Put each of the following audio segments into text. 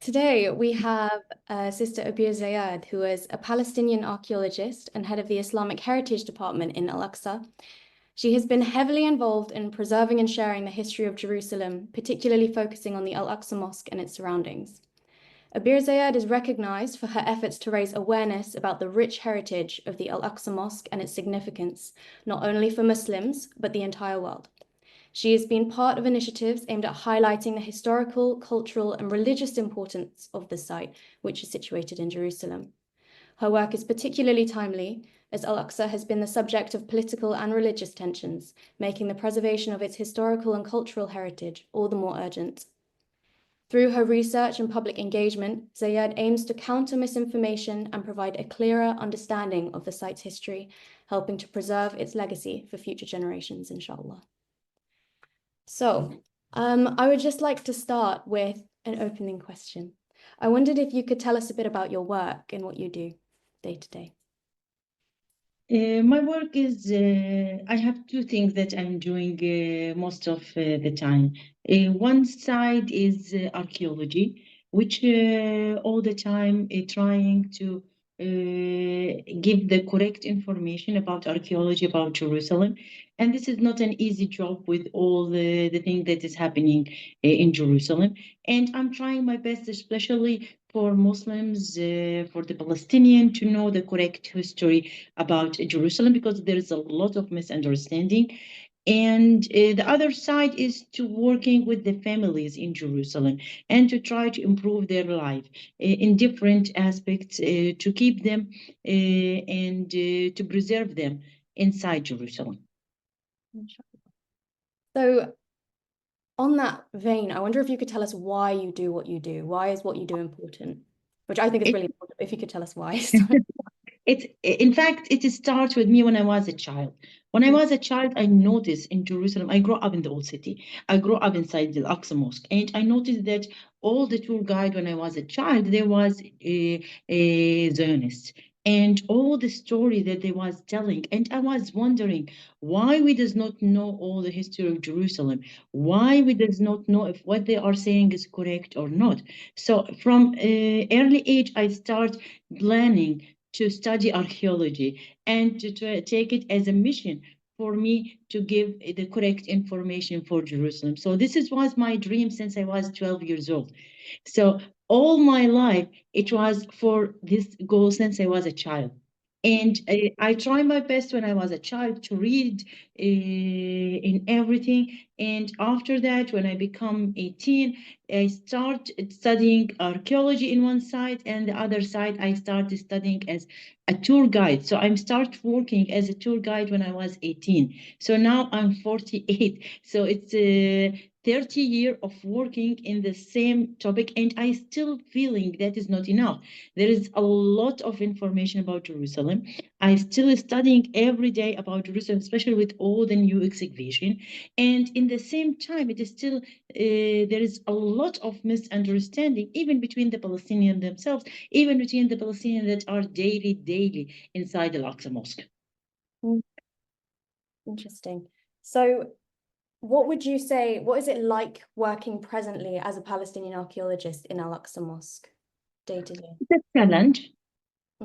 Today, we have Sister Abeer Zayyad, who is a Palestinian archaeologist and head of the Islamic Heritage Department in Al Aqsa. She has been heavily involved in preserving and sharing the history of Jerusalem, particularly focusing on the Al Aqsa Mosque and its surroundings. Abeer Zayyad is recognized for her efforts to raise awareness about the rich heritage of the Al Aqsa Mosque and its significance, not only for Muslims, but the entire world. She has been part of initiatives aimed at highlighting the historical, cultural, and religious importance of the site, which is situated in Jerusalem. Her work is particularly timely, as Al Aqsa has been the subject of political and religious tensions, making the preservation of its historical and cultural heritage all the more urgent. Through her research and public engagement, Zayyad aims to counter misinformation and provide a clearer understanding of the site's history, helping to preserve its legacy for future generations, inshallah. So, I would just like to start with an opening question. I wondered if you could tell us a bit about your work and what you do day to day. My work is, I have two things that I'm doing most of the time. One side is archaeology, which all the time trying to give the correct information about archaeology, about Jerusalem. And this is not an easy job with all the thing that is happening in Jerusalem. And I'm trying my best, especially for Muslims, for the Palestinian, to know the correct history about Jerusalem, because there is a lot of misunderstanding. And the other side is to working with the families in Jerusalem and to try to improve their life in different aspects, to keep them and to preserve them inside Jerusalem. So, on that vein, I wonder if you could tell us why you do what you do. Why is what you do important? Which I think is It, really important. If you could tell us why. in fact, it starts with me when I was a child. When I was a child, I noticed in Jerusalem, I grew up in the old city. I grew up inside the Al-Aqsa Mosque. And I noticed that all the tour guide when I was a child, there was a Zionist. And all the story that they was telling. And I was wondering why we does not know all the history of Jerusalem. Why we does not know if what they are saying is correct or not. So from early age, I start planning to study archaeology and to take it as a mission for me to give the correct information for Jerusalem. So this was my dream since I was 12 years old. So all my life, it was for this goal since I was a child. And I try my best when I was a child to read in everything. And after that, when I become 18, I start studying archaeology in one side, and the other side, I started studying as a tour guide. So I start working as a tour guide when I was 18. So now I'm 48. So it's 30 years of working in the same topic, and I still feeling that is not enough. There is a lot of information about Jerusalem. I still studying every day about Jerusalem, especially with all the new excavation. And in the same time, it is still there is a lot of misunderstanding, even between the Palestinians themselves, even between the Palestinians that are daily inside the Al-Aqsa Mosque. Interesting. So, what would you say, what is it like working presently as a Palestinian archaeologist in Al Aqsa Mosque day to day? It's a challenge.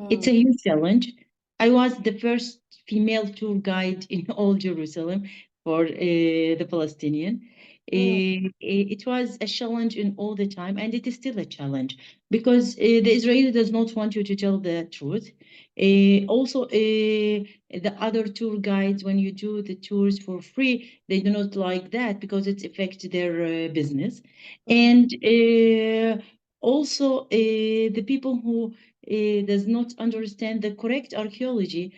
It's a huge challenge. I was the first female tour guide in all Jerusalem for the Palestinian. It was a challenge in all the time, and it is still a challenge because the Israeli does not want you to tell the truth. Also, the other tour guides, when you do the tours for free, they do not like that because it affects their business. And also, the people who does not understand the correct archaeology,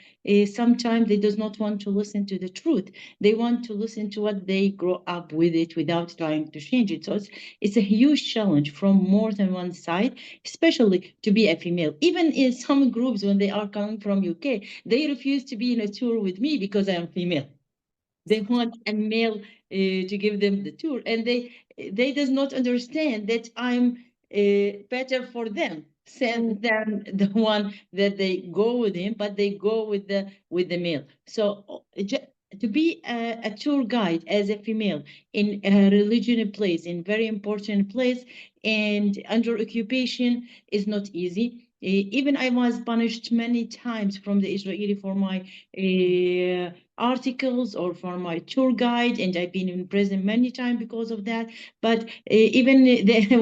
sometimes they does not want to listen to the truth. They want to listen to what they grow up with it without trying to change it. So it's a huge challenge from more than one side, especially to be a female. Even in some groups, when they are coming from UK, they refuse to be in a tour with me because I am female. They want a male to give them the tour, and they does not understand that I'm better for them than the one that they go with him, but they go with the male. So to be a tour guide as a female in a religious place, in very important place, and under occupation is not easy. Even I was punished many times from the Israeli for my articles or for my tour guide, and I've been in prison many times because of that. But even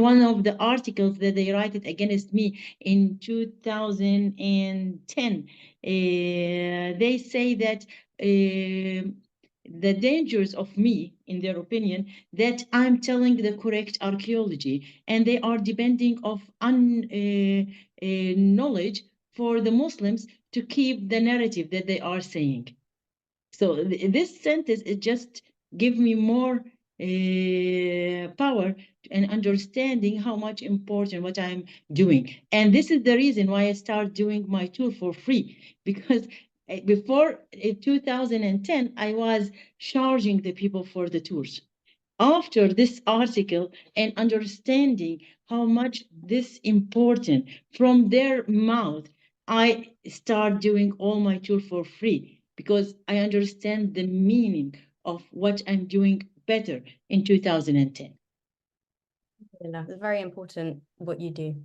one of the articles that they write it against me in 2010, they say that the dangers of me, in their opinion, that I'm telling the correct archaeology, and they are depending of knowledge for the Muslims to keep the narrative that they are saying. So this sentence it just give me more power and understanding how much important what I'm doing. And this is the reason why I start doing my tour for free, because before 2010, I was charging the people for the tours. After this article and understanding how much this important from their mouth, I start doing all my tour for free because I understand the meaning of what I'm doing better in 2010. It's very important what you do.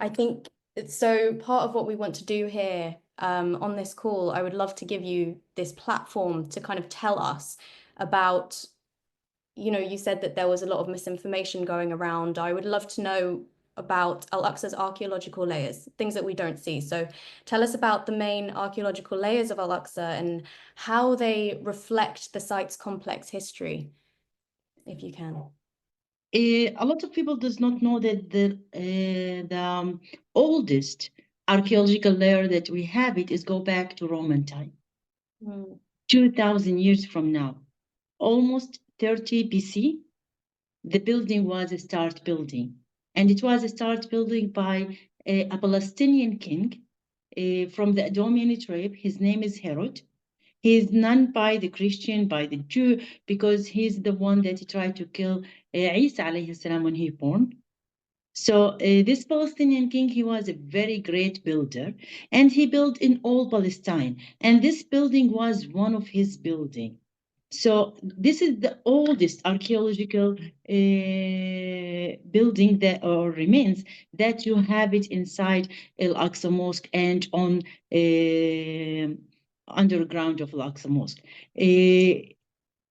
I think so. Part of what we want to do here on this call, I would love to give you this platform to kind of tell us about, you said that there was a lot of misinformation going around. I would love to know about Al Aqsa's archaeological layers, things that we don't see. So tell us about the main archaeological layers of Al Aqsa and how they reflect the site's complex history, if you can. A lot of people does not know that the oldest archaeological layer that we have it is go back to Roman time, 2,000 years from now, almost 30 BC. The building was a start building, and it was a start building by a Palestinian king from the Edomian tribe. His name is Herod. He is known by the Christian, by the Jew, because he's the one that tried to kill Isa alayhi salam when he born. So this Palestinian king, he was a very great builder, and he built in all Palestine. And this building was one of his building. So this is the oldest archaeological building that or remains that you have it inside Al Aqsa Mosque and on underground of Al Aqsa Mosque.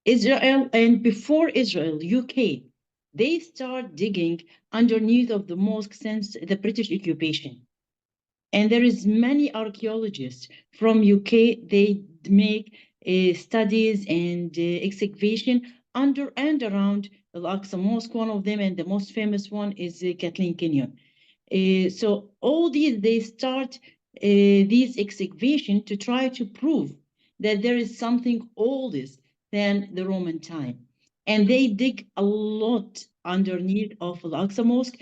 Israel and before Israel, UK, they start digging underneath of the mosque since the British occupation. And there is many archaeologists from UK, they make studies and excavation under and around Al-Aqsa Mosque. One of them and the most famous one is Kathleen Canyon. So all these, they start these excavation to try to prove that there is something oldest than the Roman time. And they dig a lot underneath of Al-Aqsa Mosque.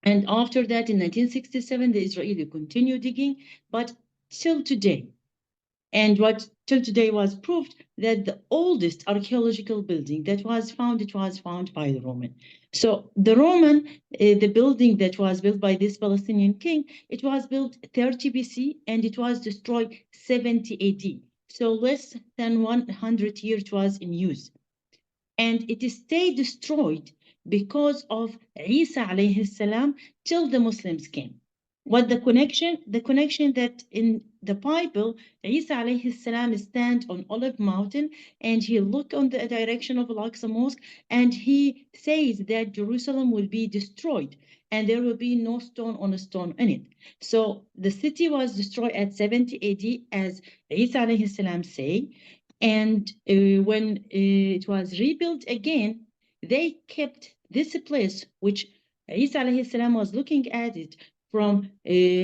And after that, in 1967, the Israeli continued digging, but till today, and what till today was proved that the oldest archaeological building that was found, it was found by the Roman. So the Roman, the building that was built by this Palestinian king, it was built 30 BC and it was destroyed 70 AD. So less than 100 years it was in use. And it stayed destroyed because of Isa alayhi salam till the Muslims came. What the connection? The connection that in the Bible, Isa alayhi salam stand on Olive Mountain and he look on the direction of Al-Aqsa Mosque and he says that Jerusalem will be destroyed and there will be no stone on a stone in it. So the city was destroyed at 70 AD as Isa alayhi salam say. And when it was rebuilt again, they kept this place, which Isa alayhi salam was looking at it from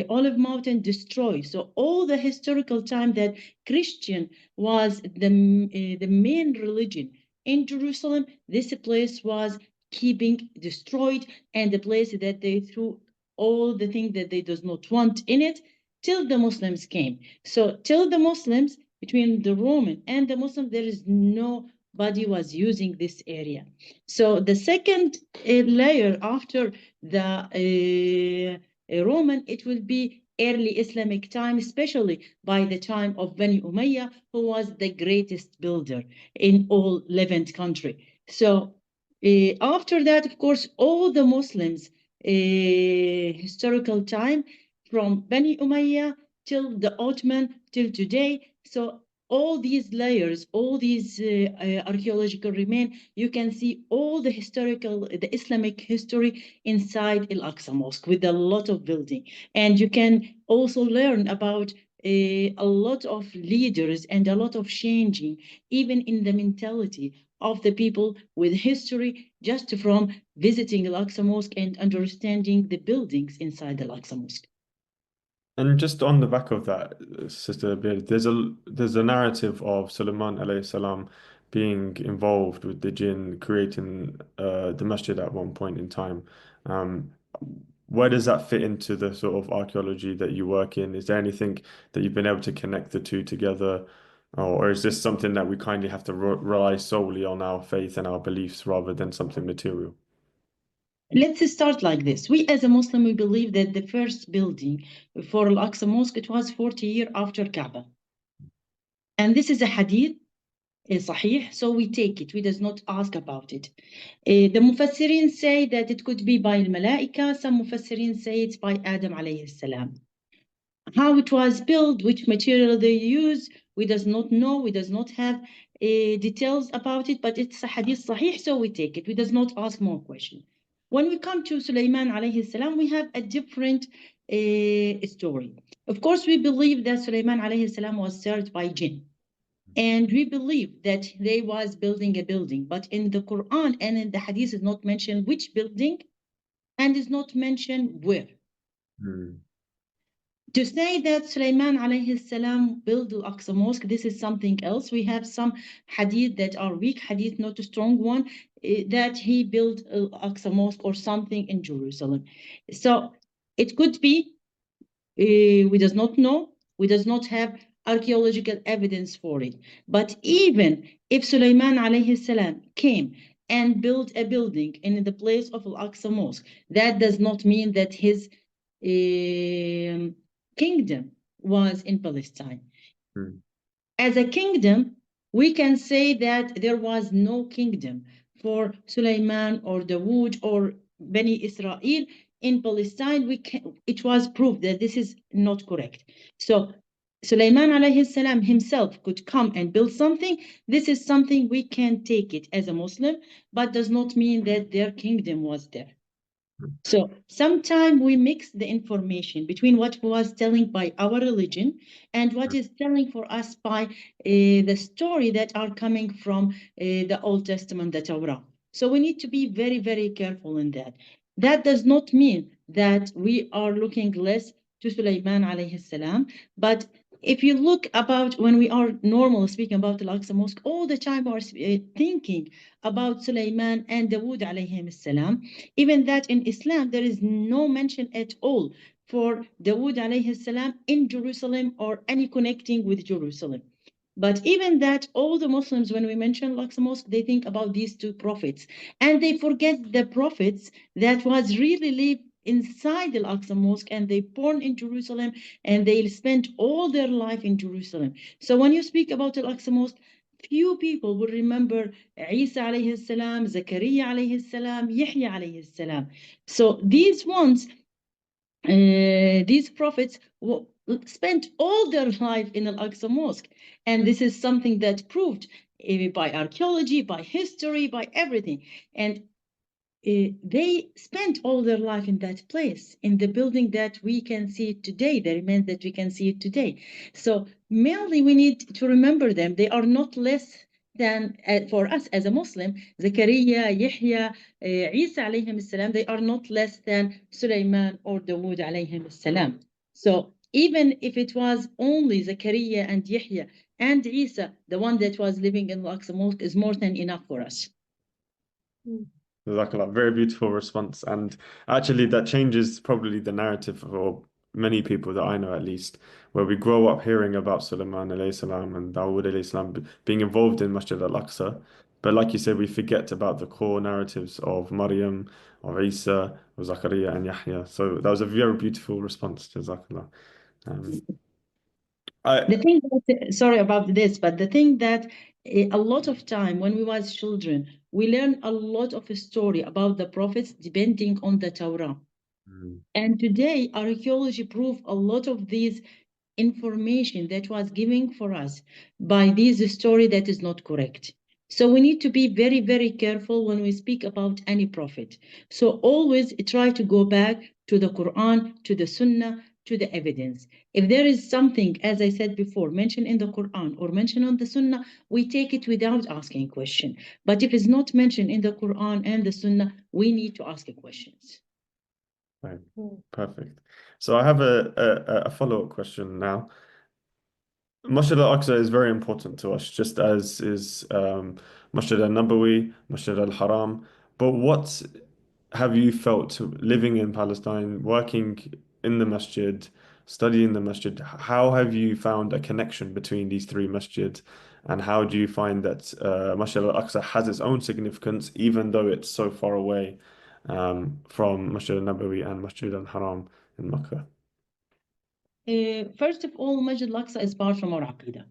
Olive Mountain destroyed. So all the historical time that Christian was the main religion in Jerusalem, this place was keeping destroyed, and the place that they threw all the things that they does not want in it till the Muslims came. So till the Muslims, between the Roman and the Muslim, there is nobody was using this area. So the second layer after the Roman, it will be early Islamic time, especially by the time of Bani Umayyah, who was the greatest builder in all Levant country. So after that, of course, all the Muslims historical time from Bani Umayyah till the Ottoman till today. So all these layers, all these archaeological remain, you can see all the the Islamic history inside Al-Aqsa Mosque with a lot of building. And you can also learn about a lot of leaders and a lot of changing, even in the mentality of the people with history, just from visiting Al-Aqsa Mosque and understanding the buildings inside the Al-Aqsa Mosque. And just on the back of that, Sister Abeer, there's a narrative of Sulaiman alayhi salam being involved with the jinn creating the masjid at one point in time. Um, where does that fit into the sort of archaeology that you work in? Is there anything that you've been able to connect the two together, or is this something that we kindly have to rely solely on our faith and our beliefs rather than something material? Let's start like this. We as a Muslim, we believe that the first building for Al-Aqsa Mosque, it was 40 years after Kaaba. And this is a hadith, sahih, so we take it. We does not ask about it. The Mufassirin say that it could be by al-Malaika. Some Mufassirin say it's by Adam alayhi salam. How it was built, which material they use, we does not know. We does not have details about it, but it's a hadith sahih, so we take it. We does not ask more questions. When we come to Sulaiman alayhi salam, we have a different story. Of course, we believe that Sulaiman alayhi salam was served by jinn. And we believe that they was building a building, but in the Quran and in the hadith is not mentioned which building and is not mentioned where. To say that Sulaiman alayhi salam built Al-Aqsa Mosque, this is something else. We have some hadith that are weak hadith, not a strong one, that he built Al-Aqsa Mosque or something in Jerusalem. So it could be, we does not know, we does not have archaeological evidence for it. But even if Sulaiman alayhi salam came and built a building in the place of Al-Aqsa Mosque, that does not mean that his kingdom was in Palestine. As a kingdom, we can say that there was no kingdom for Sulaiman or Dawood or Bani Israel in Palestine. It was proved that this is not correct. So Sulaiman alayhi salam himself could come and build something. This is something we can take it as a Muslim, but does not mean that their kingdom was there. So sometimes we mix the information between what was telling by our religion and what is telling for us by the story that are coming from the Old Testament, the Torah. So we need to be very, very careful in that. That does not mean that we are looking less to Sulaiman alayhi salam, but if you look about when we are normal speaking about the Al-Aqsa Mosque, all the time we are thinking about Sulaiman and Dawood alayhim salam. Even that in Islam, there is no mention at all for Dawood alayhi salam in Jerusalem or any connecting with Jerusalem. But even that, all the Muslims, when we mention Al-Aqsa Mosque, they think about these two prophets. And they forget the prophets that was really live inside the Al-Aqsa Mosque, and they born in Jerusalem, and they spent all their life in Jerusalem. So when you speak about Al-Aqsa Mosque, few people will remember Isa alayhi salam, Zakaria alayhi salam, Yahya alayhi salam. So these ones, these prophets spent all their life in Al-Aqsa Mosque. And this is something that proved by archaeology, by history, by everything. And they spent all their life in that place, in the building that we can see it today, the remains that we can see it today. So mainly we need to remember them. They are not less than, for us as a Muslim, Zakaria, Yahya, Isa alayhim salam, they are not less than Sulaiman or Dawood alayhim salam. So even if it was only Zakaria and Yahya and Isa, the one that was living in Al-Aqsa Mosque is more than enough for us. Jazakallah, very beautiful response. And actually, that changes probably the narrative for many people that I know, at least, where we grow up hearing about Sulaiman alayhi salam and Dawood alayhi salam being involved in Masjid Al Aqsa. But like you said, we forget about the core narratives of Maryam, of Isa, of Zakaria and Yahya. So that was a very beautiful response, Jazakallah. Um, The thing that, sorry about this, but the thing that a lot of time when we was children, we learn a lot of story about the prophets depending on the Torah. And today, archaeology prove a lot of these information that was given for us by this story that is not correct. So we need to be very, very careful when we speak about any prophet. So always try to go back to the Quran, to the Sunnah, to the evidence. If there is something, as I said before, mentioned in the Quran or mentioned on the Sunnah, we take it without asking question. But if it's not mentioned in the Quran and the Sunnah, we need to ask questions. Right. Perfect. So I have a follow-up question now. Masjid Al Aqsa is very important to us, just as is Masjid Al Nabawi, Masjid Al Haram. But what have you felt living in Palestine, working in the masjid, studying the masjid? How have you found a connection between these three masjids? And how do you find that Masjid Al Aqsa has its own significance, even though it's so far away from Masjid Al Nabawi and Masjid Al Haram in Mecca? First of all, Masjid Al Aqsa is part from our Aqidah.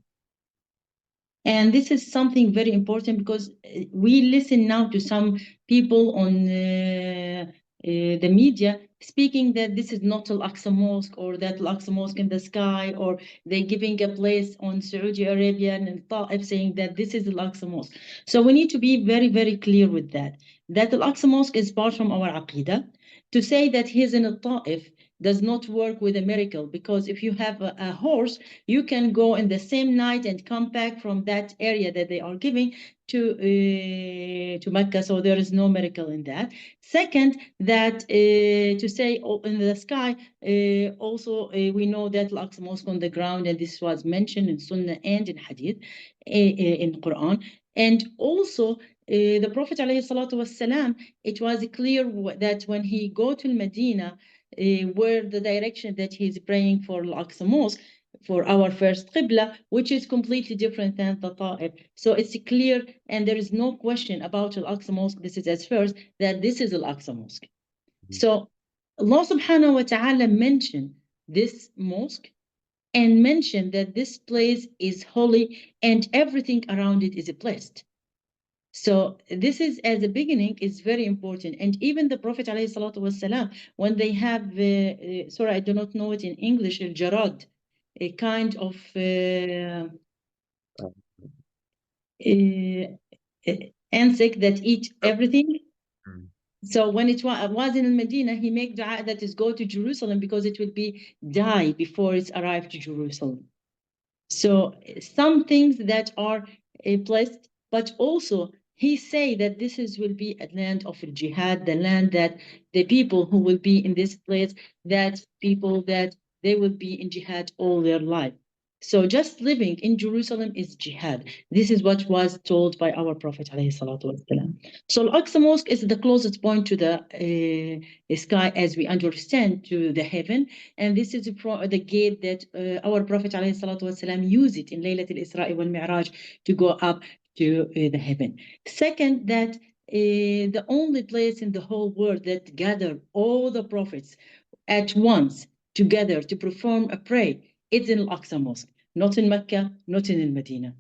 And this is something very important because we listen now to some people on the media speaking that this is not Al Aqsa Mosque or that Al Aqsa Mosque in the sky, or they're giving a place on Saudi Arabia and Ta'if saying that this is Al Aqsa Mosque. So we need to be very, very clear with that. That Al Aqsa Mosque is part from our Aqidah. To say that he's in Al Ta'if does not work with a miracle, because if you have a horse, you can go in the same night and come back from that area that they are giving to Mecca. So there is no miracle in that. Second, that to say in the sky, also we know that Al-Aqsa Mosque on the ground, and this was mentioned in Sunnah and in Hadith, in Quran. And also the Prophet ﷺ, it was clear that when he go to Medina, where the direction that he's praying for Al-Aqsa Mosque, for our first Qibla, which is completely different than the Ta'if. So it's clear, and there is no question about Al-Aqsa Mosque, this is as first, that this is Al-Aqsa Mosque. So Allah subhanahu wa ta'ala mentioned this mosque and mentioned that this place is holy and everything around it is blessed. So this is, as a beginning, is very important. And even the Prophet ﷺ, when they have, sorry, I do not know it in English, al-jarad, a kind of insect that eat everything. So when it was in Medina, he made dua that is go to Jerusalem because it will be die before it's arrived to Jerusalem. So some things that are blessed, but also he say that this will be a land of jihad, the land that the people who will be in this place, that people that they will be in jihad all their life. So just living in Jerusalem is jihad. This is what was told by our Prophet ﷺ. So Al-Aqsa Mosque is the closest point to the sky, as we understand, to the heaven. And this is the gate that our Prophet ﷺ used it in Laylat al-Isra wal Mi'raj to go up to the heaven. Second, that the only place in the whole world that gathered all the prophets at once together to perform a prayer is in Al-Aqsa Mosque, not in Mecca, not in Medina.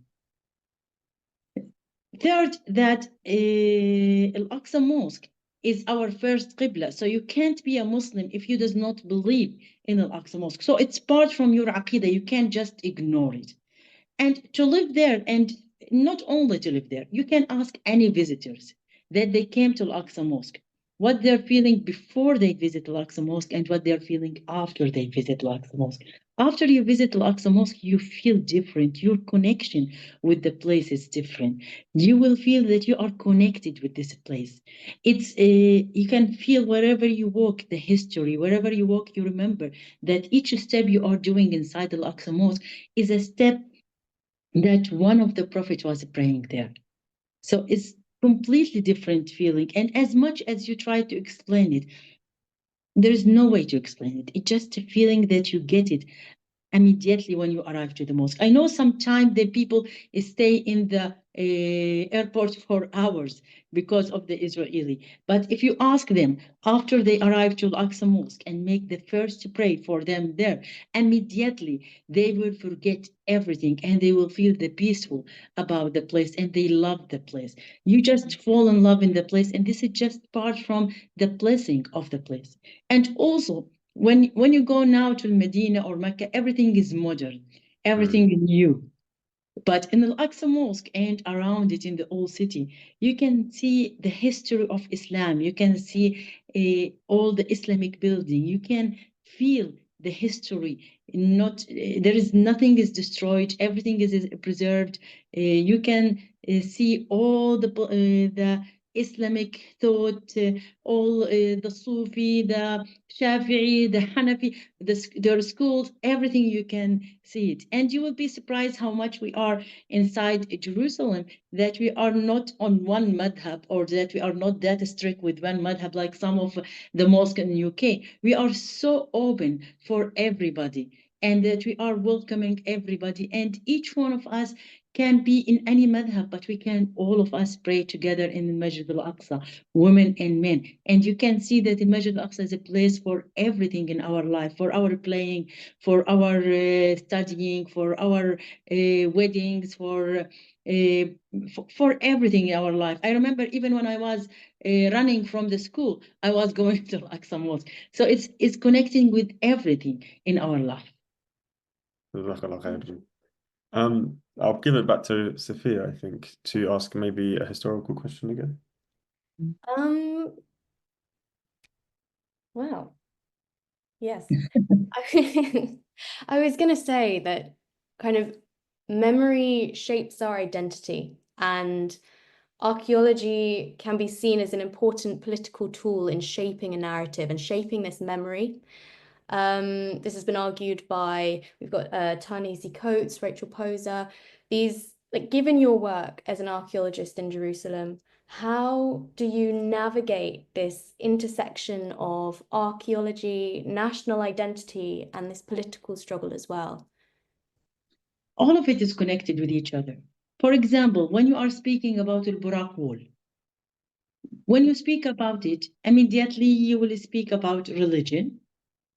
Third, that Al-Aqsa Mosque is our first Qibla. So you can't be a Muslim if you does not believe in Al-Aqsa Mosque. So it's part from your Aqidah. You can't just ignore it. And to live there, and not only to live there, you can ask any visitors that they came to Al-Aqsa Mosque, what they're feeling before they visit Al-Aqsa Mosque and what they're feeling after they visit Al-Aqsa Mosque. After you visit Al-Aqsa Mosque, you feel different. Your connection with the place is different. You will feel that you are connected with this place. It's you can feel wherever you walk, the history. Wherever you walk, you remember that each step you are doing inside Al-Aqsa Mosque is a step that one of the prophets was praying there. So it's completely different feeling. And as much as you try to explain it, there is no way to explain it. It's just a feeling that you get it. immediately when you arrive to the mosque. I know sometimes the people stay in the airport for hours because of the Israeli. But if you ask them after they arrive to Al-Aqsa Mosque and make the first pray for them there, immediately they will forget everything and they will feel the peaceful about the place and they love the place. You just fall in love in the place, and this is just part from the blessing of the place. And also, when you go now to Medina or Mecca, everything is modern, everything is new. But in Al-Aqsa Mosque and around it in the old city, you can see the history of Islam. You can see all the Islamic building. You can feel the history. Not there is nothing is destroyed. Everything is preserved. You can see all the Islamic thought, all the Sufi, the Shafi'i, the Hanafi, their schools, everything you can see it. And you will be surprised how much we are inside Jerusalem, that we are not on one madhab, or that we are not that strict with one madhab like some of the mosques in the UK. We are so open for everybody, and that we are welcoming everybody, and each one of us can be in any madhab, but we can all of us pray together in the Masjid Al Aqsa, women and men. And you can see that the Masjid Al Aqsa is a place for everything in our life, for our playing, for our studying, for our weddings, for everything in our life. I remember even when I was running from the school, I was going to Al-Aqsa Mosque. So it's connecting with everything in our life. Jazakallah khair. I'll give it back to Sophia, I think, to ask maybe a historical question again. Wow. Yes. I was going to say that kind of memory shapes our identity, and archaeology can be seen as an important political tool in shaping a narrative and shaping this memory. This has been argued by, we've got Ta-Nehisi Coates, Rachel Poser. These, like, given your work as an archaeologist in Jerusalem, how do you navigate this intersection of archaeology, national identity, and this political struggle as well? All of it is connected with each other. For example, when you are speaking about the Buraq wall, when you speak about it, immediately you will speak about religion,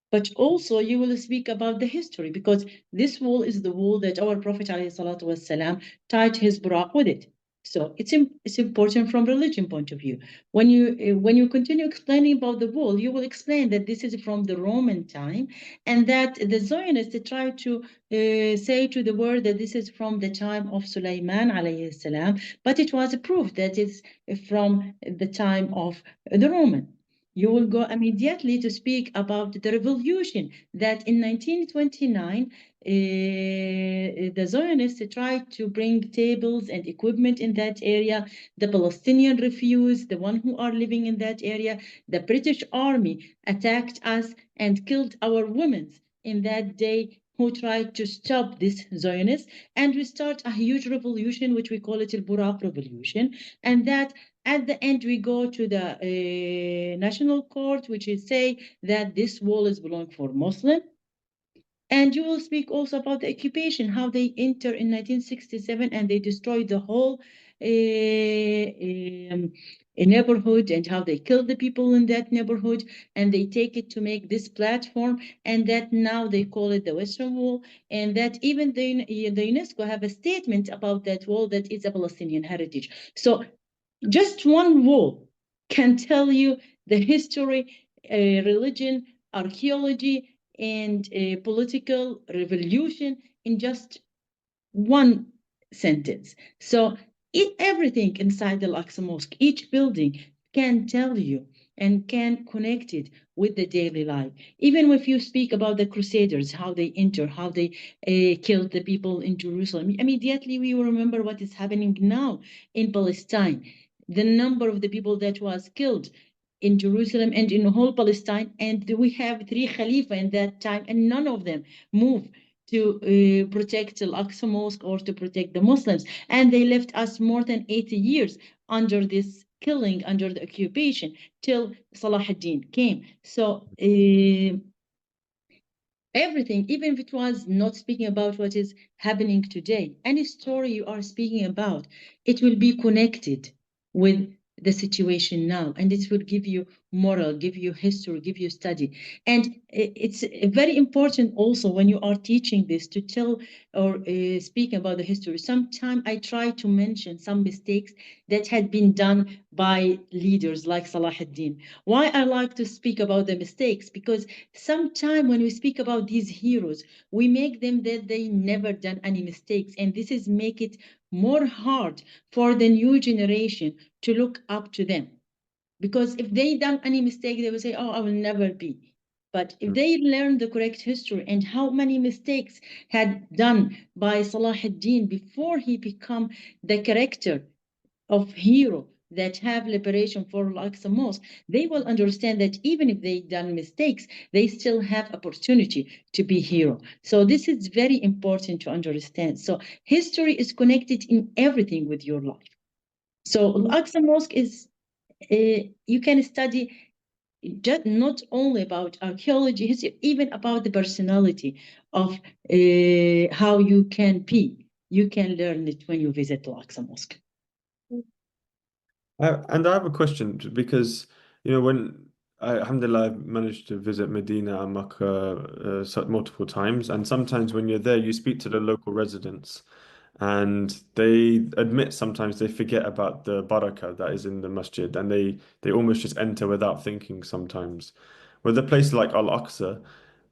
but also you will speak about the history, because this wall is the wall that our Prophet ﷺ tied his buraq with it. So it's important from religion point of view. When you continue explaining about the wall, you will explain that this is from the Roman time, and that the Zionists try to say to the world that this is from the time of Sulaiman alayhi salam, but it was proved that it's from the time of the Roman. You will go immediately to speak about the revolution that in 1929, the Zionists tried to bring tables and equipment in that area. The Palestinians refused, the one who are living in that area. The British army attacked us and killed our women in that day, who tried to stop this Zionists. And we start a huge revolution, which we call it the Buraq Revolution. And that at the end, we go to the national court, which is say that this wall is belong for Muslim. And you will speak also about the occupation, how they enter in 1967 and they destroyed the whole neighborhood, and how they killed the people in that neighborhood, and they take it to make this platform, and that now they call it the Western Wall, and that even the UNESCO have a statement about that wall that is a Palestinian heritage. So just one wall can tell you the history, religion, archaeology, and political revolution in just one sentence. So everything inside the Al-Aqsa Mosque, each building can tell you and can connect it with the daily life. Even if you speak about the Crusaders, how they enter, how they killed the people in Jerusalem, immediately we will remember what is happening now in Palestine. The number of the people that was killed in Jerusalem and in whole Palestine, and we have 3 Khalifa in that time, and none of them moved to protect Al-Aqsa Mosque or to protect the Muslims. And they left us more than 80 years under this killing, under the occupation, till Salah ad-Din came. So Everything, even if it was not speaking about what is happening today, any story you are speaking about, it will be connected with the situation now, and it will give you moral, give you history, give you study. And it's very important also when you are teaching this to tell or speak about the history. Sometimes I try to mention some mistakes that had been done by leaders like Salah ad-Din. Why I like to speak about the mistakes? Because sometimes when we speak about these heroes, we make them that they never done any mistakes, and this is make it more hard for the new generation to look up to them. Because if they done any mistake, they will say, oh, I will never be. But if they learn the correct history and how many mistakes had done by Salah ad-Din before he become the character of hero that have liberation for Al-Aqsa Mosque, they will understand that even if they done mistakes, they still have opportunity to be hero. So this is very important to understand. So history is connected in everything with your life. So Al-Aqsa Mosque is, you can study just not only about archaeology, history, even about the personality of how you can be. You can learn it when you visit Al-Aqsa Mosque. And I have a question because, when alhamdulillah, I've managed to visit Medina and Makkah multiple times, and sometimes when you're there, you speak to the local residents, and they admit sometimes they forget about the barakah that is in the masjid, and they almost just enter without thinking sometimes. With a place like Al Aqsa,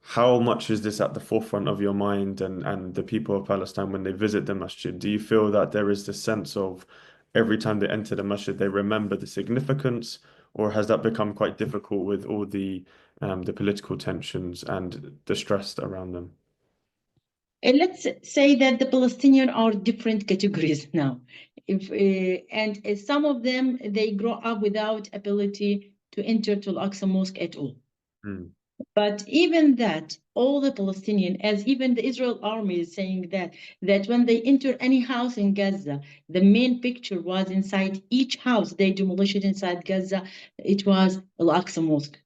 how much is this at the forefront of your mind and the people of Palestine when they visit the masjid? Do you feel that there is this sense of every time they enter the masjid, they remember the significance, or has that become quite difficult with all the political tensions and the stress around them? And let's say that the Palestinians are different categories now. Some of them, they grow up without ability to enter to Al-Aqsa Mosque at all. Mm. But even that, all the Palestinian, as even the Israel army is saying that when they enter any house in Gaza, the main picture was inside each house they demolished inside Gaza. It was Al-Aqsa Mosque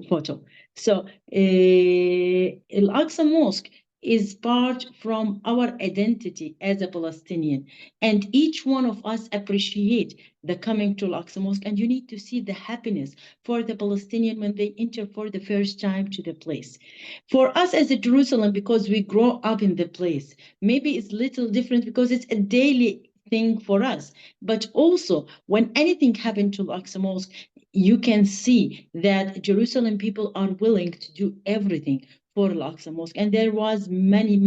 photo. So Al-Aqsa Mosque is part from our identity as a Palestinian, and each one of us appreciate the coming to Al-Aqsa Mosque, and you need to see the happiness for the Palestinian when they enter for the first time to the place. For us as a Jerusalem, because we grow up in the place, maybe it's little different because it's a daily thing for us. But also, when anything happened to Al-Aqsa Mosque, you can see that Jerusalem people are willing to do everything for Al-Aqsa Mosque. And there was many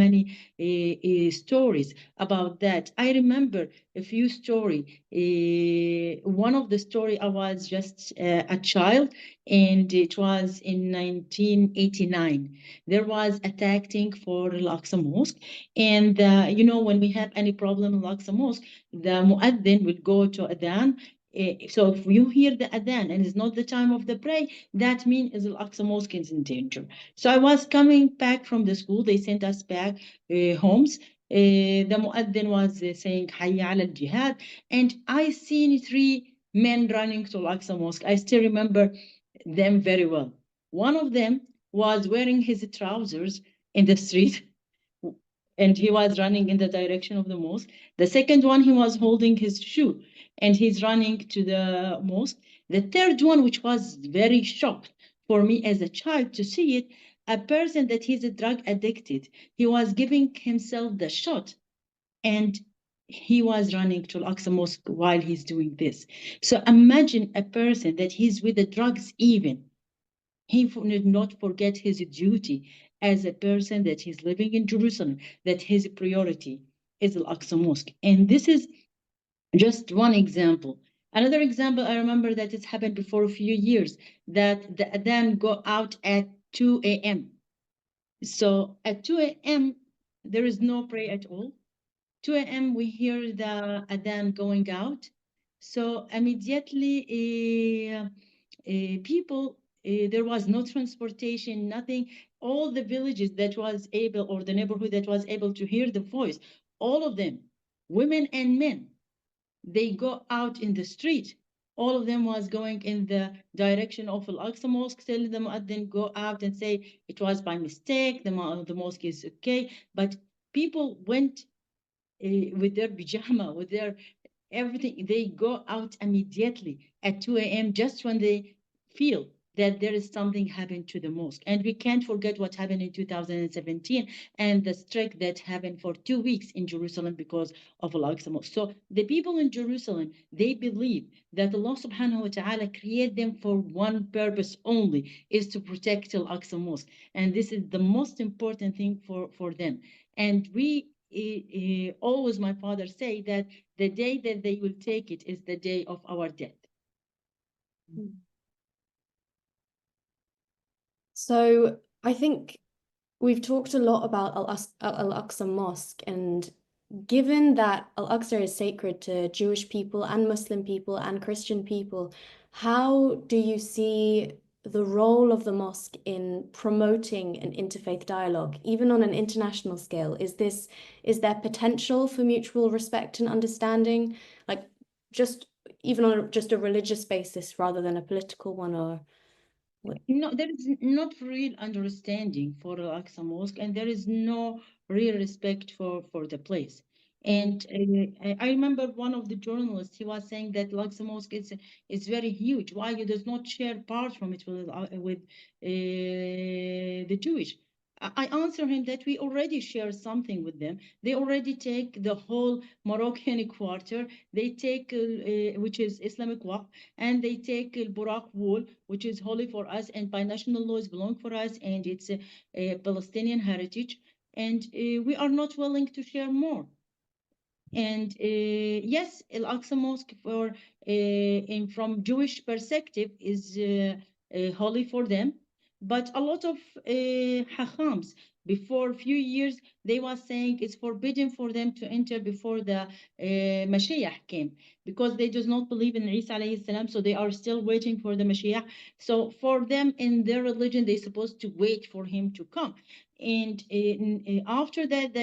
stories about that. I remember a few stories. One of the story, I was just a child, and it was in 1989. There was attacking for Al-Aqsa Mosque. And, when we have any problem in Al-Aqsa Mosque, the muaddin will go to Adhan. So if you hear the adhan and it's not the time of the prayer, that means Al-Aqsa Mosque is in danger. So I was coming back from the school. They sent us back homes. The muaddin was saying Hayya ala al-jihad, and I seen 3 men running to Al-Aqsa Mosque. I still remember them very well. One of them was wearing his trousers in the street, and he was running in the direction of the mosque. The second one, he was holding his shoe, and he's running to the mosque. The third one, which was very shocked for me as a child to see it, a person that he's a drug addicted, he was giving himself the shot, and he was running to Al-Aqsa Mosque while he's doing this. So imagine a person that he's with the drugs even. He did not forget his duty as a person that he's living in Jerusalem, that his priority is Al-Aqsa Mosque. And this is just one example. Another example, I remember that it's happened before a few years, that the adhan go out at 2 a.m. So at 2 a.m., there is no prayer at all. 2 a.m., we hear the adhan going out. So immediately, people, there was no transportation, nothing. All the villages that was able, or the neighborhood that was able to hear the voice, all of them, women and men, they go out in the street. all of them was going in the direction of Al Aqsa Mosque, telling the Muaddin go out and say it was by mistake, the mosque is okay. But people went with their pajama, with their everything. They go out immediately at 2 a.m. just when they feel that there is something happened to the mosque. And we can't forget what happened in 2017 and the strike that happened for 2 weeks in Jerusalem because of Al-Aqsa Mosque. So the people in Jerusalem, they believe that Allah subhanahu wa ta'ala created them for one purpose only, is to protect Al-Aqsa Mosque. And this is the most important thing for them. And we always, my father say that the day that they will take it is the day of our death. So I think we've talked a lot about Al-Aqsa Mosque, and given that Al-Aqsa is sacred to Jewish people and Muslim people and Christian people, how do you see the role of the mosque in promoting an interfaith dialogue, even on an international scale? Is there potential for mutual respect and understanding, like just even on just a religious basis rather than a political one, or No, there is not real understanding for Al-Aqsa Mosque, and there is no real respect for the place. And I remember one of the journalists, he was saying that Al-Aqsa Mosque is very huge. Why you does not share part from it with the Jewish? I answer him that we already share something with them. They already take the whole Moroccan quarter. They take, which is Islamic Waqf, and they take Al Burak Wall, which is holy for us and by national laws belong for us, and it's a Palestinian heritage. And we are not willing to share more. And yes, Al Aqsa Mosque from Jewish perspective is holy for them, but a lot of hachams before a few years they was saying it's forbidden for them to enter before the Mashiach came, because they does not believe in Isa alayhi salam, so they are still waiting for the Mashiach. So for them in their religion, they're supposed to wait for him to come. And after that,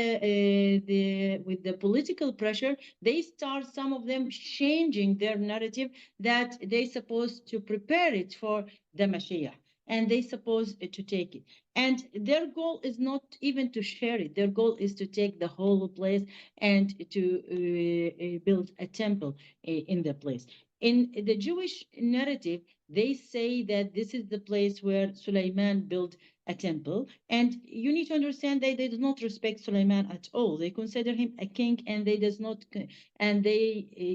with the political pressure, they start, some of them, changing their narrative that they supposed to prepare it for the Mashiach, and they supposed to take it. And their goal is not even to share it. Their goal is to take the whole place and to build a temple in the place. In the Jewish narrative, they say that this is the place where Sulaiman built a temple. And you need to understand that they do not respect Sulaiman at all. They consider him a king, and they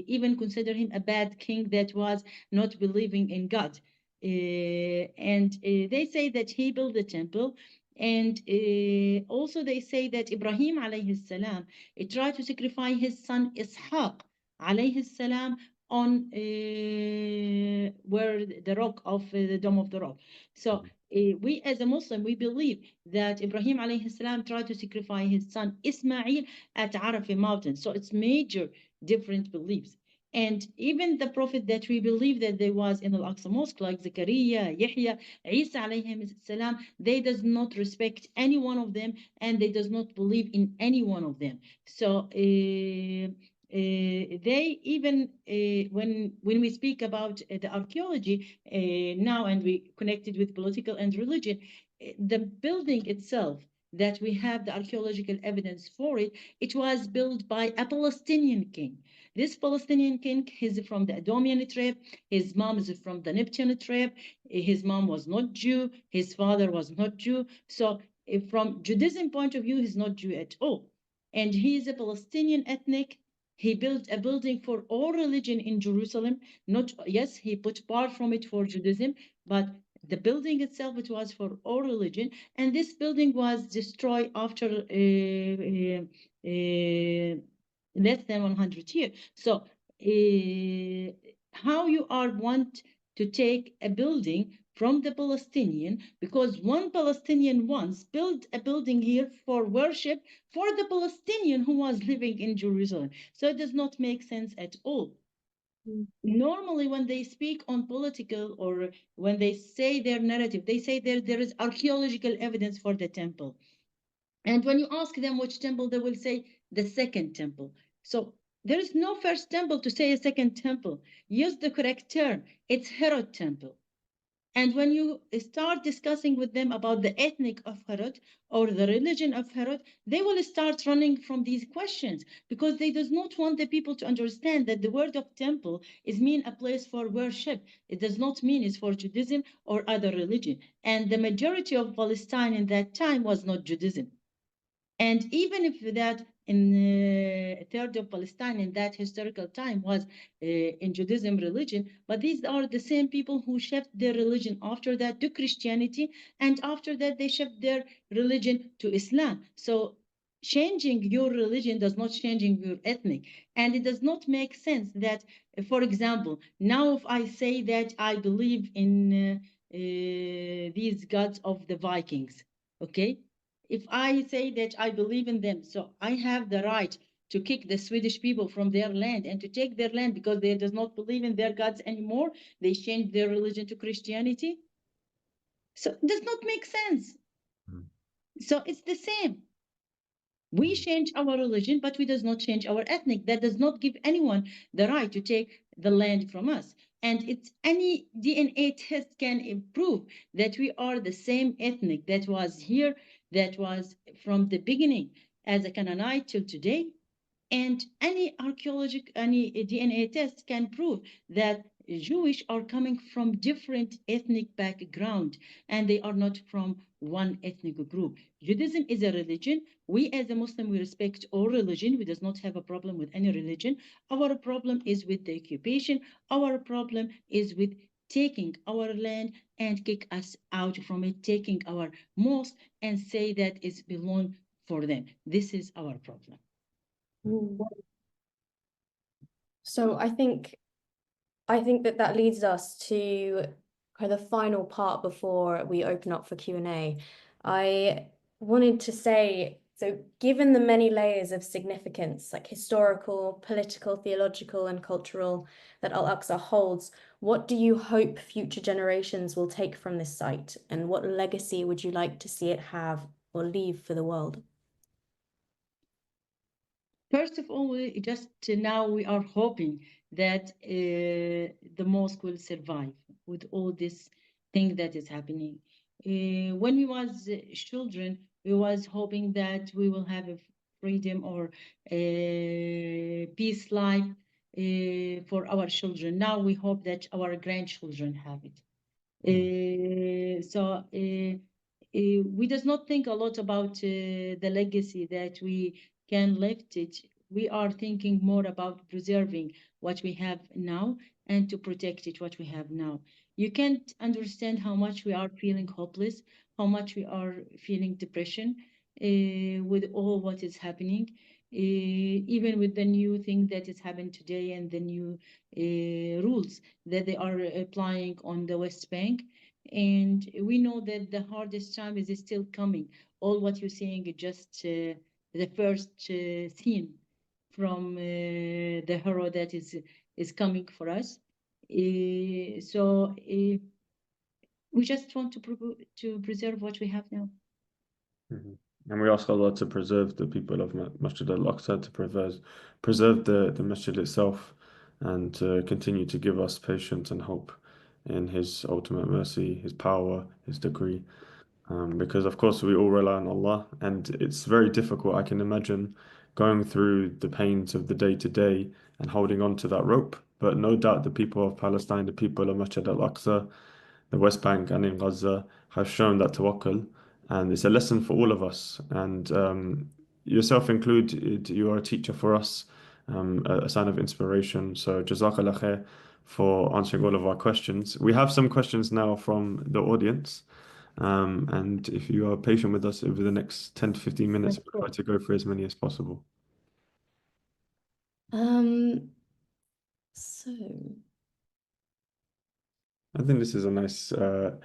even consider him a bad king that was not believing in God. They say that he built the temple. And also they say that Ibrahim alayhi salam tried to sacrifice his son Ishaq alayhi salam on where the rock of the Dome of the Rock. So we as a Muslim, we believe that Ibrahim alayhi salam tried to sacrifice his son Ismail at Arafah mountain. So it's major different beliefs. And even the prophet that we believe that there was in Al-Aqsa Mosque, like Zakaria, Yahya, Isa alayhi salam, they does not respect any one of them, and they does not believe in any one of them. So they even when we speak about the archaeology now, and we connected with political and religion, the building itself that we have the archaeological evidence for it, it was built by a Palestinian king. This Palestinian king is from the Edomian tribe. His mom is from the Neptune tribe. His mom was not Jew. His father was not Jew. So from Judaism point of view, he's not Jew at all. And he is a Palestinian ethnic. He built a building for all religion in Jerusalem. Not, yes, he put part from it for Judaism, but the building itself, it was for all religion. And this building was destroyed after less than 100 years. So how you are want to take a building from the Palestinian, because one Palestinian once built a building here for worship for the Palestinian who was living in Jerusalem. So it does not make sense at all. Normally, when they speak on political, or when they say their narrative, they say there is archaeological evidence for the temple. And when you ask them which temple, they will say the second temple. So There is no first temple to say a second temple. Use the correct term. It's Herod temple. And when you start discussing with them about the ethnic of Herod or the religion of Herod, they will start running from these questions because they does not want the people to understand that the word of temple is mean a place for worship. It does not mean it's for Judaism or other religion. And the majority of Palestine in that time was not Judaism. And even if that in a third of Palestine in that historical time was in Judaism religion, but these are the same people who shifted their religion after that to Christianity, and after that they shift their religion to Islam. So changing your religion does not changing your ethnic, and it does not make sense that, for example, now if I say that I believe in these gods of the Vikings, okay? If I say that I believe in them, so I have the right to kick the Swedish people from their land and to take their land because they does not believe in their gods anymore. They changed their religion to Christianity. So it does not make sense. Mm. So it's the same. We change our religion, but we does not change our ethnic. That does not give anyone the right to take the land from us. And it's any DNA test can prove that we are the same ethnic that was here, that was from the beginning as a Canaanite till today. And any archaeological, any DNA test can prove that Jewish are coming from different ethnic background, and they are not from one ethnic group. Judaism is a religion. We as a Muslim, we respect all religion. We does not have a problem with any religion. Our problem is with the occupation. Our problem is with taking our land and kick us out from it, taking our mosque and say that it's belong for them. This is our problem. So I think that leads us to kind of the final part before we open up for Q&A. I wanted to say, so given the many layers of significance, like historical, political, theological, and cultural, that Al Aqsa holds, what do you hope future generations will take from this site, and what legacy would you like to see it have or leave for the world? First of all, just now we are hoping that the mosque will survive with all this thing that is happening. When we was children, we was hoping that we will have a freedom or a peace life for our children. Now we hope that our grandchildren have it. We does not think a lot about the legacy that we can lift it. We are thinking more about preserving what we have now and to protect it, what we have now. You can't understand how much we are feeling hopeless, how much we are feeling depression with all what is happening, even with the new thing that is happening today and the new rules that they are applying on the West Bank. And we know that the hardest time is still coming. All what you're seeing is just the first scene from the horror that is coming for us. We just want to preserve what we have now. Mhm. And we ask Allah to preserve the people of Masjid Al Aqsa, to preserve the Masjid itself, and to continue to give us patience and hope in His ultimate mercy, His power, His decree. Because of course we all rely on Allah, and it's very difficult. I can imagine going through the pains of the day to day and holding on to that rope. But no doubt the people of Palestine, the people of Masjid Al Aqsa, the West Bank and in Gaza have shown that tawakkul, and it's a lesson for all of us. And yourself included, you are a teacher for us, a sign of inspiration. So Jazakallah khair for answering all of our questions. We have some questions now from the audience. And if you are patient with us over the next 10 to 15 minutes, we'll try to go through as many as possible. So I think this is a nice. A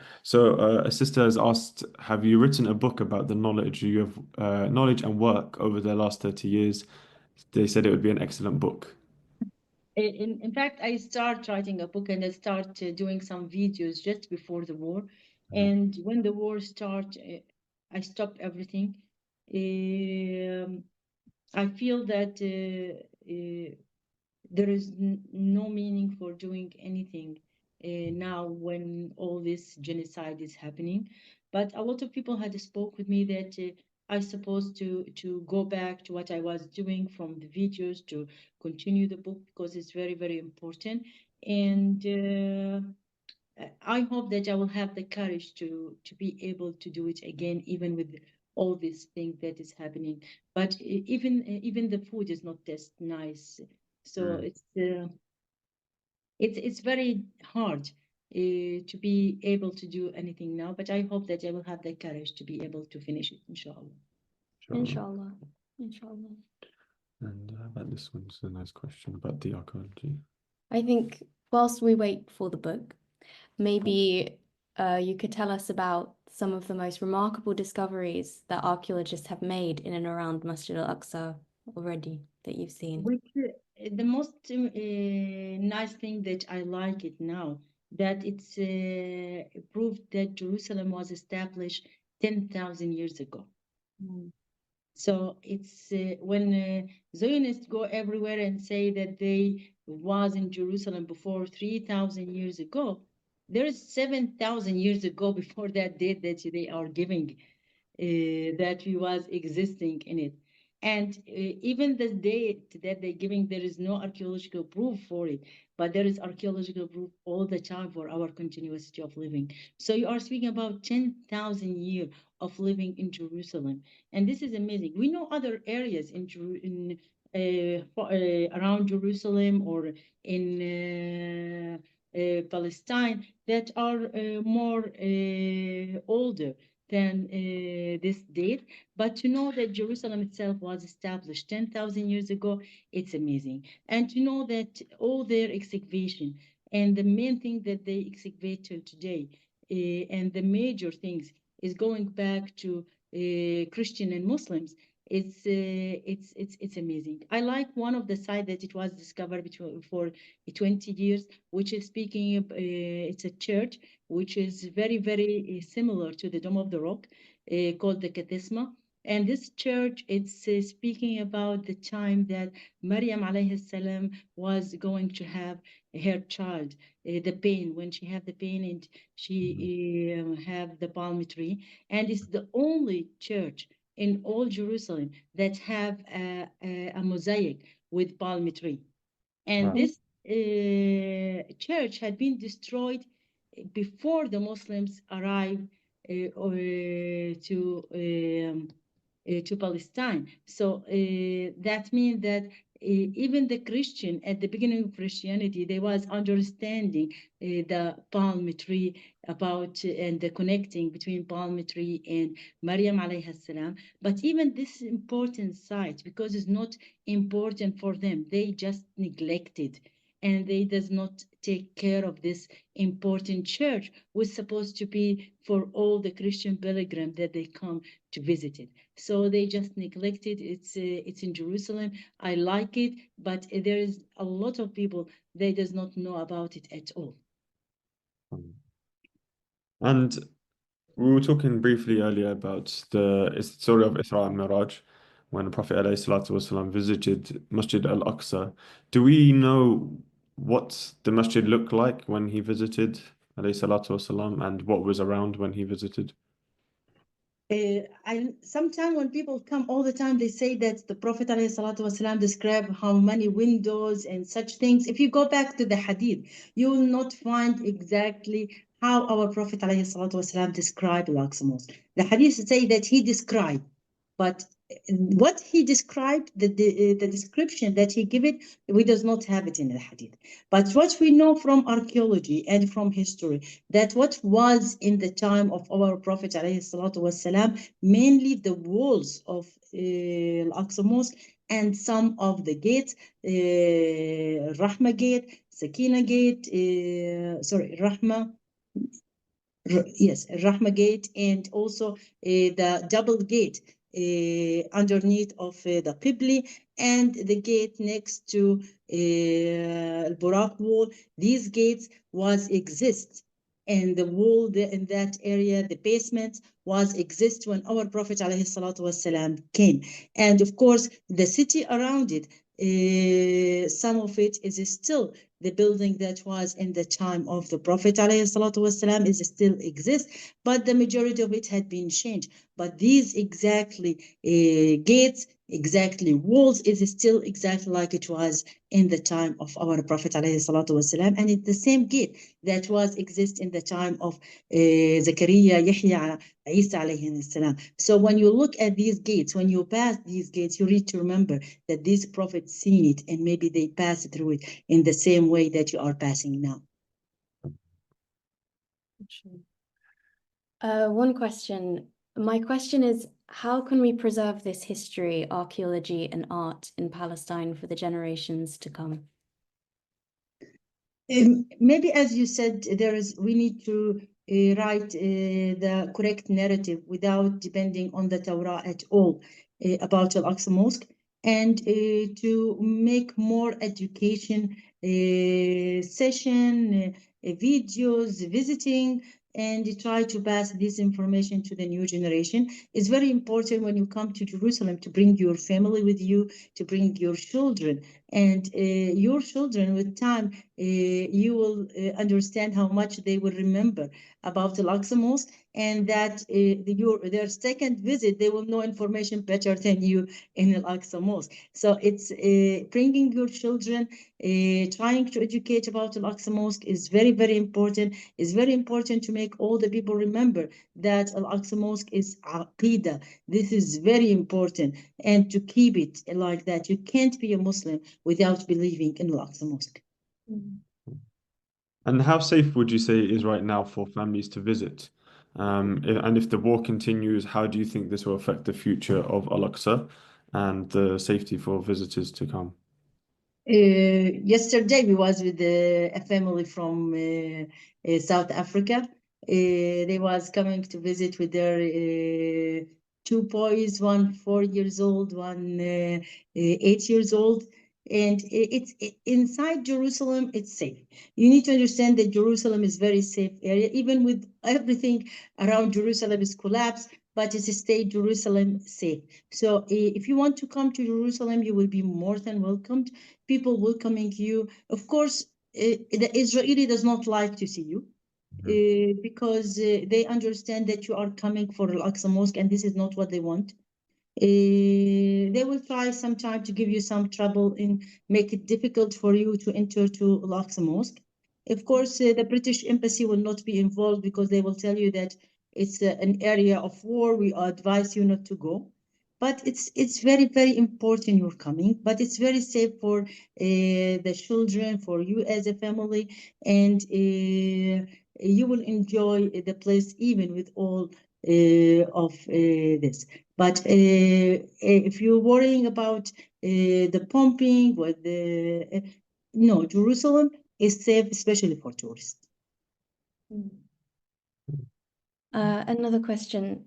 sister has asked, have you written a book about the knowledge you have, knowledge and work over the last 30 years? They said it would be an excellent book. In fact, I start writing a book and I start doing some videos just before the war. And when the war started, I stopped everything. I feel that there is no meaning for doing anything now when all this genocide is happening. But a lot of people had spoke with me that I supposed to go back to what I was doing from the videos to continue the book because it's very, very important. And I hope that I will have the courage to be able to do it again, even with all these things that is happening. But even the food is not just nice, so it's very hard to be able to do anything now. But I hope that I will have the courage to be able to finish it, inshallah. Inshallah. Inshallah. And about this one's a nice question about the archaeology. I think whilst we wait for the book, maybe you could tell us about some of the most remarkable discoveries that archaeologists have made in and around Masjid Al Aqsa already that you've seen. The most nice thing that I like it now, that it's proved that Jerusalem was established 10,000 years ago. So it's when Zionists go everywhere and say that they was in Jerusalem before 3,000 years ago, there is 7,000 years ago before that date that they are giving that we was existing in it. And even the date that they're giving, there is no archaeological proof for it, but there is archaeological proof all the time for our continuity of living. So you are speaking about 10,000 years of living in Jerusalem. And this is amazing. We know other areas around Jerusalem or in Palestine that are more older than this date. But to know that Jerusalem itself was established 10,000 years ago, it's amazing. And to know that all their excavation and the main thing that they excavate till today and the major things is going back to Christian and Muslims. It's amazing. I like one of the sites that it was discovered for 20 years, which is speaking of, it's a church which is very, very similar to the Dome of the Rock, called the Kathisma. And this church, it's speaking about the time that Maryam alayhi salam was going to have her child, the pain, when she had the pain and she have the palm tree. And it's the only church in all Jerusalem that have a mosaic with palm tree. And Wow. this church had been destroyed before the Muslims arrived to Palestine. So that means that even the Christian, at the beginning of Christianity, they was understanding the palm tree about and the connecting between palm tree and Maryam alayhi salam. But even this important site, because it's not important for them, they just neglected and they does not take care of this important church, was supposed to be for all the Christian pilgrims that they come to visit it. So they just neglected. It's in Jerusalem. I like it, but there is a lot of people they does not know about it at all. And we were talking briefly earlier about the story of Isra and Miraj when the Prophet ﷺ visited Masjid Al Aqsa. Do we know what the masjid looked like when he visited ﷺ and what was around when he visited? Sometimes when people come all the time, they say that the Prophet ﷺ described how many windows and such things. If you go back to the hadith, you will not find exactly how our Prophet ﷺ described Al-Aqsa Mosque. The hadith say that he described, but what he described, the description that he gave it, we does not have it in the hadith. But what we know from archaeology and from history, that what was in the time of our Prophet ﷺ, mainly the walls of Al-Aqsa Mosque and some of the gates, Rahma Gate, Sakina Gate, Rahma, yes, Rahma Gate, and also the double gate underneath of the Qibli and the gate next to Al-Buraq wall. These gates was exist, and the wall in that area, the basement was exist when our Prophet ﷺ came. And of course, the city around it, some of it is still the building that was in the time of the Prophet ﷺ is still exists, but the majority of it had been changed. But these exactly gates, exactly walls is still exactly like it was in the time of our Prophet ﷺ, and it's the same gate that was exist in the time of Zakaria, Yahya, Isa alayhi salam. So when you look at these gates, when you pass these gates, you need to remember that these prophets seen it, and maybe they passed through it in the same way that you are passing now. One question. My question is, how can we preserve this history, archaeology, and art in Palestine for the generations to come? Maybe, as you said, we need to write the correct narrative without depending on the Torah at all about Al Aqsa Mosque, and to make more education session, videos, visiting, and try to pass this information to the new generation. It's very important when you come to Jerusalem to bring your family with you, to bring your children, and your children with time, you will understand how much they will remember about Al Aqsa Mosque, and that their second visit, they will know information better than you in Al Aqsa Mosque. So it's bringing your children, trying to educate about Al Aqsa Mosque is very, very important. It's very important to make all the people remember that Al Aqsa Mosque is Aqidah. This is very important, and to keep it like that. You can't be a Muslim without believing in Al Aqsa Mosque. And how safe would you say it is right now for families to visit? And if the war continues, how do you think this will affect the future of Al Aqsa and the safety for visitors to come? Yesterday we was with a family from South Africa. They was coming to visit with their two boys, one 4 years old, one 8 years old. And it's inside Jerusalem, it's safe. You need to understand that Jerusalem is very safe area, even with everything around Jerusalem is collapsed, but it's stayed Jerusalem safe. So if you want to come to Jerusalem, you will be more than welcomed. People welcoming you. Of course, the Israeli does not like to see you because they understand that you are coming for Al Aqsa Mosque, and this is not what they want. They will try sometime to give you some trouble and make it difficult for you to enter to Al Aqsa Mosque. Of course, the British embassy will not be involved because they will tell you that it's an area of war. We advise you not to go. But it's very, very important you're coming. But it's very safe for the children, for you as a family, and you will enjoy the place even with all of this. But if you're worrying about the pumping, with no, Jerusalem is safe, especially for tourists. Another question.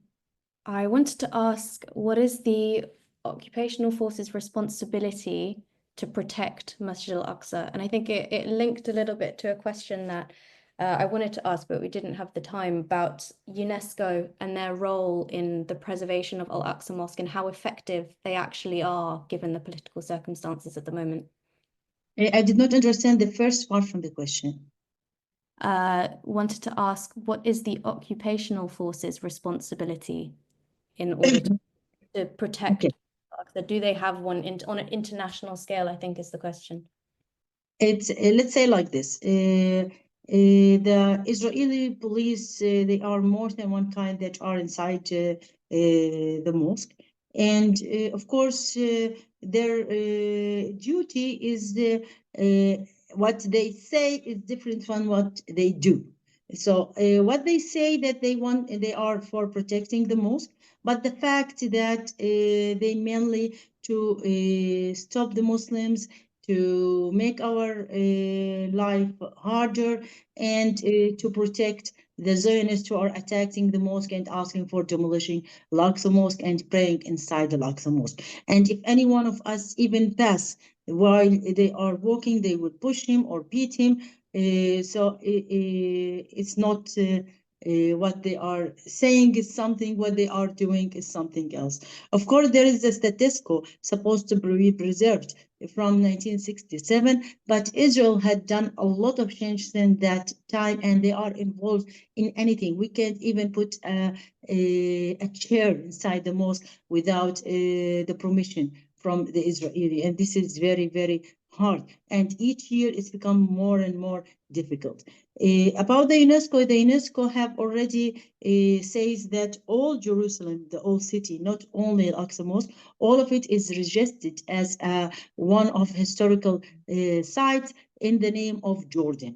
I wanted to ask, what is the occupational force's responsibility to protect Masjid Al Aqsa? And I think it linked a little bit to a question that I wanted to ask, but we didn't have the time, about UNESCO and their role in the preservation of Al Aqsa Mosque and how effective they actually are given the political circumstances at the moment. I did not understand the first part from the question. Wanted to ask, what is the occupational force's responsibility in order to protect Al Aqsa? Do they have one on an international scale, I think is the question. It's let's say like this. The Israeli police, they are more than one kind that are inside the mosque. And of course, their duty is what they say is different from what they do. So what they say that they are for protecting the mosque, but the fact that they mainly to stop the Muslims, to make our life harder, and to protect the Zionists who are attacking the mosque and asking for demolishing Al Aqsa Mosque and praying inside the Al Aqsa Mosque. And if any one of us even pass while they are walking, they will push him or beat him. So it's not what they are saying is something, what they are doing is something else. Of course, there is a stethoscope supposed to be preserved from 1967, but Israel had done a lot of change since that time, and they are involved in anything. We can't even put a chair inside the mosque without the permission from the Israeli, and this is very, very hard. And each year it's become more and more difficult. About the UNESCO have already says that all Jerusalem, the old city, not only Al Aqsa Mosque, all of it is registered as one of historical sites in the name of Jordan.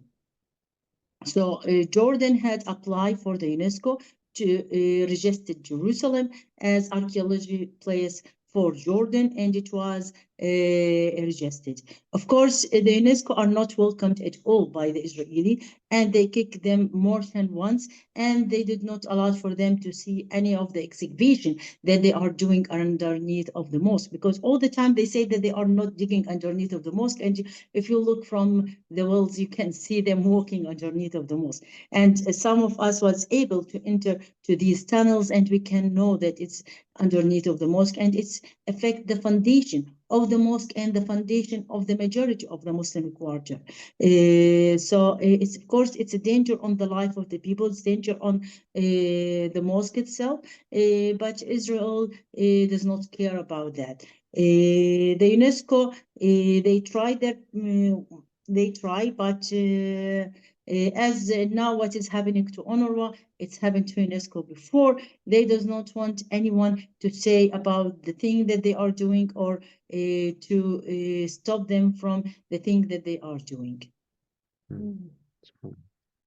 So Jordan had applied for the UNESCO to register Jerusalem as archaeology place for Jordan, and it was registered. Of course, the UNESCO are not welcomed at all by the Israeli, and they kicked them more than once, and they did not allow for them to see any of the excavation that they are doing underneath of the mosque, because all the time they say that they are not digging underneath of the mosque, and if you look from the walls, you can see them walking underneath of the mosque. And some of us was able to enter to these tunnels, and we can know that it's underneath of the mosque, and it's affect the foundation of the mosque and the foundation of the majority of the Muslim quarter. So it's, of course, it's a danger on the life of the people, it's danger on the mosque itself, but Israel does not care about that. The UNESCO, they try that, but as now what is happening to UNRWA, it's happened to UNESCO before. They does not want anyone to say about the thing that they are doing, or to stop them from the thing that they are doing.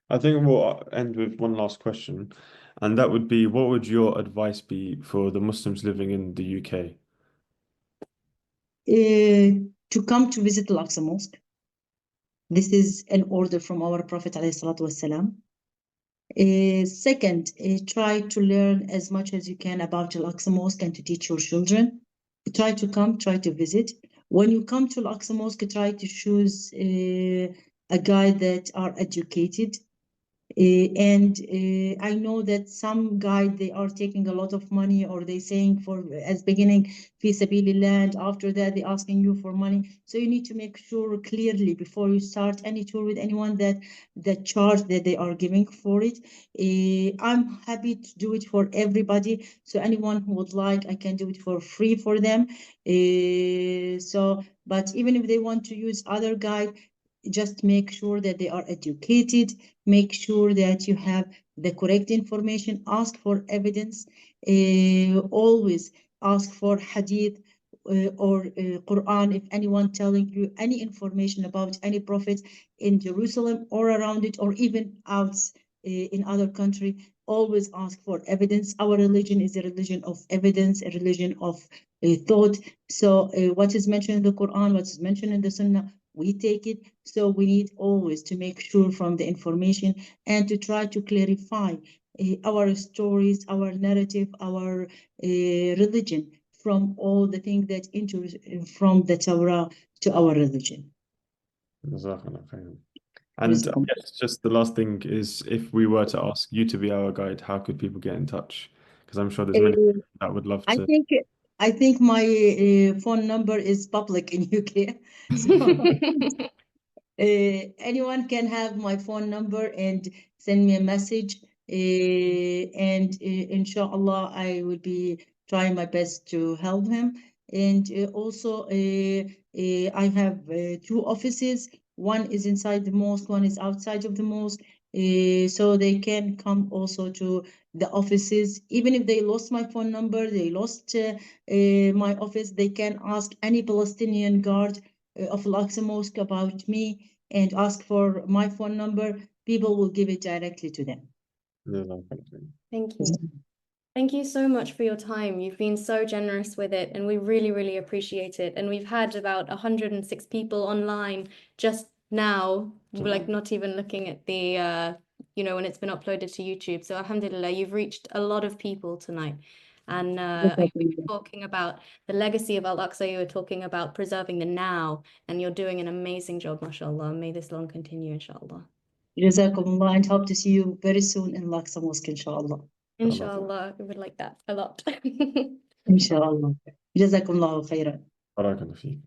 I think we'll end with one last question, and that would be, what would your advice be for the Muslims living in the UK? To come to visit Al Aqsa Mosque. This is an order from our Prophet ﷺ. Second, try to learn as much as you can about Al Aqsa Mosque and to teach your children. Try to come, try to visit. When you come to Al Aqsa Mosque, try to choose a guide that are educated. And I know that some guide, they are taking a lot of money, or they saying for as beginning fi sabilillah, and after that they asking you for money. So you need to make sure clearly before you start any tour with anyone that the charge that they are giving for it. I'm happy to do it for everybody. So anyone who would like, I can do it for free for them. But even if they want to use other guide, just make sure that they are educated, make sure that you have the correct information, ask for evidence, always ask for hadith or Quran. If anyone telling you any information about any prophet in Jerusalem or around it, or even out in other country, always ask for evidence. Our religion is a religion of evidence, a religion of thought. So what is mentioned in the Quran, what is mentioned in the Sunnah, we take it. So we need always to make sure from the information and to try to clarify our stories, our narrative, our religion from all the things that enter from the Torah to our religion. And yes, just the last thing is, if we were to ask you to be our guide, how could people get in touch? Because I'm sure there's many people that would love to. I think my phone number is public in UK. So anyone can have my phone number and send me a message. And inshallah, I will be trying my best to help him. And also, I have 2 offices. One is inside the mosque, one is outside of the mosque. So they can come also to the offices. Even if they lost my phone number, they lost my office, they can ask any Palestinian guard of Al Aqsa Mosque about me and ask for my phone number. People will give it directly to them. Thank you. Thank you so much for your time. You've been so generous with it, and we really, really appreciate it. And we've had about 106 people online just now, like not even looking at the, when it's been uploaded to YouTube. So alhamdulillah, you've reached a lot of people tonight. And you were talking about the legacy of Al Aqsa, you were talking about preserving the now, and you're doing an amazing job, mashallah. May this long continue, inshallah. Jazakumullah, and hope to see you very soon in Al Aqsa Mosque, inshallah. Inshallah, we would like that a lot. Inshallah. Jazakumullah khairan. Barakallahu feek.